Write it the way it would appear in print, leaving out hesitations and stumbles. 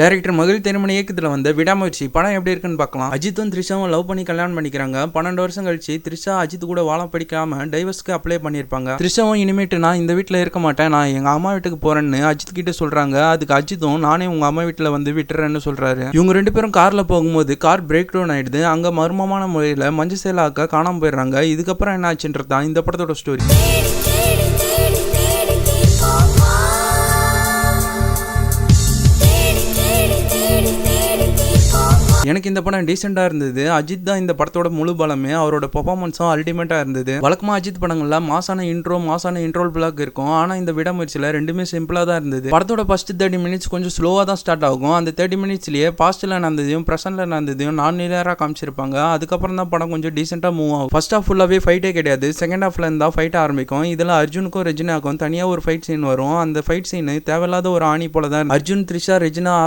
Director மகிழ் திருமணி இயக்கத்தில் வந்த விடாமுயற்சி படம் எப்படி இருக்குன்னு பார்க்கலாம். அஜித்தும் த்ரிஷாவும் லவ் பண்ணி கல்யாணம் பண்ணிக்கிறாங்க. 12 வருஷம் கழிச்சு த்ரிஷா அஜித் கூட வாழ படிக்காம டைவர்ஸ்க்கு அப்ளை பண்ணியிருப்பாங்க. த்ரிஷாவும் இனிமேட்டு நான் இந்த வீட்டில் இருக்க மாட்டேன், நான் எங்க அம்மா வீட்டுக்கு போறேன்னு அஜித் கிட்ட சொல்றாங்க. அதுக்கு அஜித்தும் நானே உங்க அம்மா வீட்டில் வந்து விட்டுறேன்னு சொல்றாரு. இவங்க 2 பேரும் கார்ல போகும்போது கார் பிரேக் டவுன் ஆயிடுது. அங்க மர்மமான முறையில் மஞ்சள் சேலாக்க காணாம போயிடுறாங்க. இதுக்கப்புறம் என்ன ஆச்சுன்றதான் இந்த படத்தோட ஸ்டோரி. எனக்கு இந்த படம் டீசெண்டாக இருந்தது. அஜித் தான் இந்த படத்தோட முழு பலமே. அவரோட பெர்ஃபார்மன்ஸும் அல்டிமேட்டாக இருந்தது. வழக்கமாக அஜித் படங்கள்ல மாசான இன்ட்ரோல் பிளாக் இருக்கும். ஆனால் இந்த விடாமுயற்சியில் ரெண்டுமே சிம்பிளாக தான் இருந்தது. படத்தோட ஃபர்ஸ்ட் 30 மினிட்ஸ் கொஞ்சம் ஸ்லோவாக தான் ஸ்டார்ட் ஆகும். அந்த 30 மினிட்ஸ்லேயே பாஸ்ட்டில் நடந்ததையும் ப்ரெசென்ட்டில் நடந்ததையும் நான் நிலையராக காமிச்சிருப்பாங்க. அதுக்கப்புறம் தான் படம் கொஞ்சம் டீசெண்டாக மூவ் ஆகும். ஃபர்ஸ்ட் ஹாஃப் ஃபுல்லாகவே ஃபைட்டே கிடையாது. செகண்ட் ஹாஃப்ல இருந்தால் ஃபைட் ஆரம்பிக்கும். இதில் அர்ஜுனுக்கும் ரெஜினாக்கும் தனியாக ஒரு ஃபைட் சீன் வரும். அந்த ஃபைட் சீன் தேவையில்லாத ஒரு ஆணி போல தான். அர்ஜுன், த்ரிஷா, ரெஜினா